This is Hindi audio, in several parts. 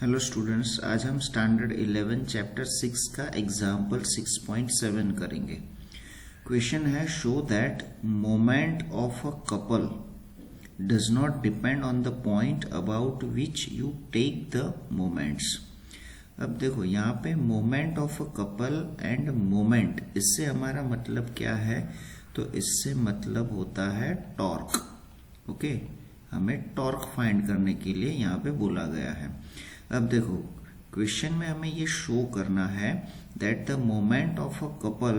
हेलो स्टूडेंट्स, आज हम स्टैंडर्ड 11 चैप्टर 6 का एग्जाम्पल 6.7 करेंगे। क्वेश्चन है, show that moment of a couple does not depend on the point about which you take the moments. अब देखो यहाँ पे moment of a couple and moment, इससे हमारा मतलब क्या है? तो इससे मतलब होता है टॉर्क। ओके, हमें टॉर्क फाइंड करने के लिए यहाँ पे बोला गया है। अब देखो क्वेश्चन में हमें ये शो करना है that the moment of a couple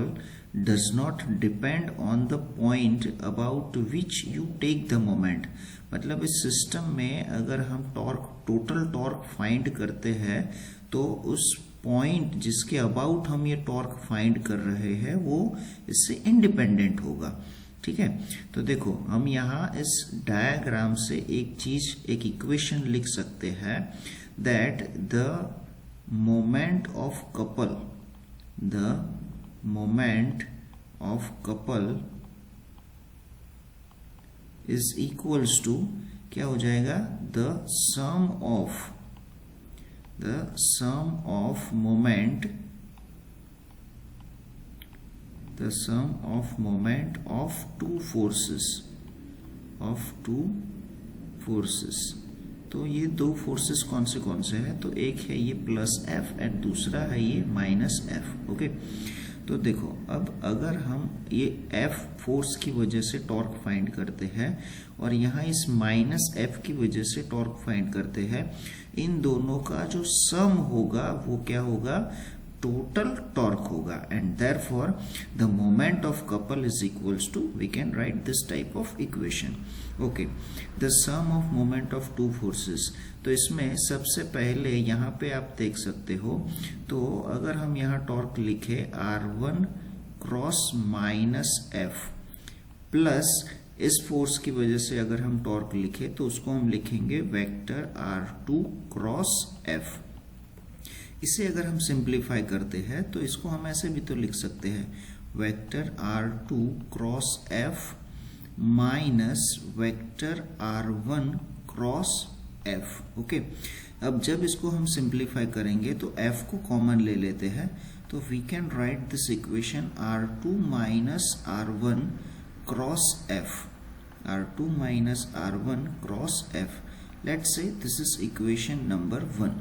does not depend on the point about which you take the moment. मतलब इस सिस्टम में अगर हम टोटल टॉर्क फाइंड करते हैं तो उस पॉइंट जिसके अबाउट हम ये टॉर्क फाइंड कर रहे हैं वो इससे इंडिपेंडेंट होगा। ठीक है, तो देखो हम यहाँ इस डायग्राम से एक इक्वेशन लिख सकते हैं that the moment of couple is equals to क्या हो जाएगा? the sum of moment of two forces। तो ये दो फोर्सेस कौन से हैं? तो एक है ये प्लस एफ एंड दूसरा है ये माइनस एफ। ओके, तो देखो अब अगर हम ये एफ फोर्स की वजह से टॉर्क फाइंड करते हैं और यहाँ इस माइनस एफ की वजह से टॉर्क फाइंड करते हैं, इन दोनों का जो सम होगा वो क्या होगा? टोटल टॉर्क होगा। And therefore the moment of couple is equals to, we can write this type of equation. Okay, the sum of moment of two forces. तो इसमें सबसे पहले यहाँ पे आप देख सकते हो, तो अगर हम यहाँ टॉर्क लिखे R1 cross minus F plus इस फोर्स की वजह से अगर हम टॉर्क लिखे तो उसको हम लिखेंगे वेक्टर R2 क्रॉस एफ। इसे अगर हम सिंप्लीफाई करते हैं तो इसको हम ऐसे भी तो लिख सकते हैं, vector R2 cross F minus vector R1 cross F. Okay, अब जब इसको हम सिंप्लीफाई करेंगे तो f को कॉमन ले लेते हैं, तो we can write this equation R2 minus R1 cross F, R2 minus R1 cross F. Let's say this is equation number 1।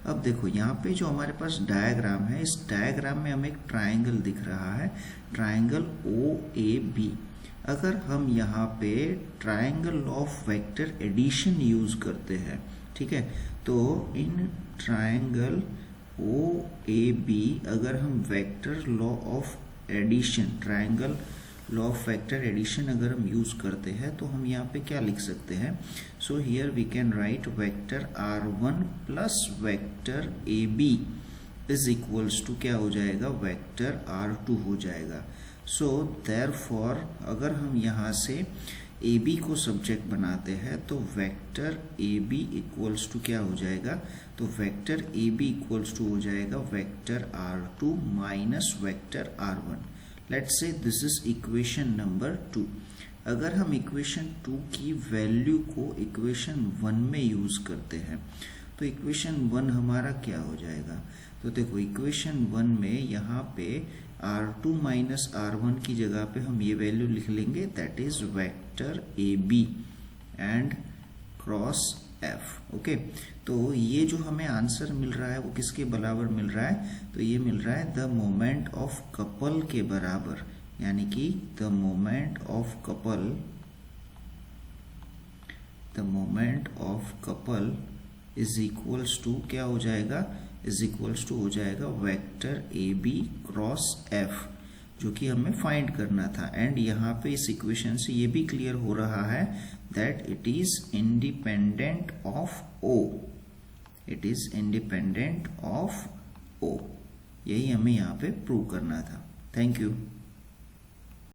अब देखो यहाँ पे जो हमारे पास डायग्राम है, इस डायग्राम में हमें एक ट्राइंगल दिख रहा है, ट्राइंगल OAB। अगर हम यहाँ पे triangle of vector addition use करते हैं, ठीक है, तो इन ट्राइंगल OAB अगर हम vector law of addition, triangle law of vector addition अगर हम यूज करते हैं तो हम यहाँ पे क्या लिख सकते हैं? So here we can write vector R1 plus vector AB is equals to क्या हो जाएगा? वेक्टर R2 हो जाएगा। सो देयरफॉर अगर हम यहाँ से AB को सब्जेक्ट बनाते हैं तो वेक्टर AB इक्वल्स टू क्या हो जाएगा? तो वेक्टर AB इक्वल्स टू हो जाएगा vector R2 minus vector R1। Let's say this is equation number 2। अगर हम इक्वेशन 2 की वैल्यू को इक्वेशन 1 में यूज करते हैं तो इक्वेशन 1 हमारा क्या हो जाएगा? तो देखो इक्वेशन 1 में यहाँ पे R2 माइनस R1 की जगह पे हम ये वैल्यू लिख लेंगे, that is vector AB and cross F। Okay, तो ये जो हमें आंसर मिल रहा है वो किसके बराबर मिल रहा है? तो ये मिल रहा है द मोमेंट ऑफ कपल के बराबर, यानी कि the moment of couple is equals to क्या हो जाएगा? इज इक्वल्स टू हो जाएगा वेक्टर AB क्रॉस F, जो कि हमें फाइंड करना था। एंड यहाँ पे इस इक्वेशन से ये भी क्लियर हो रहा है that it is independent of O। It is independent of O। यही हमें यहाँ पे प्रूव करना था। Thank you.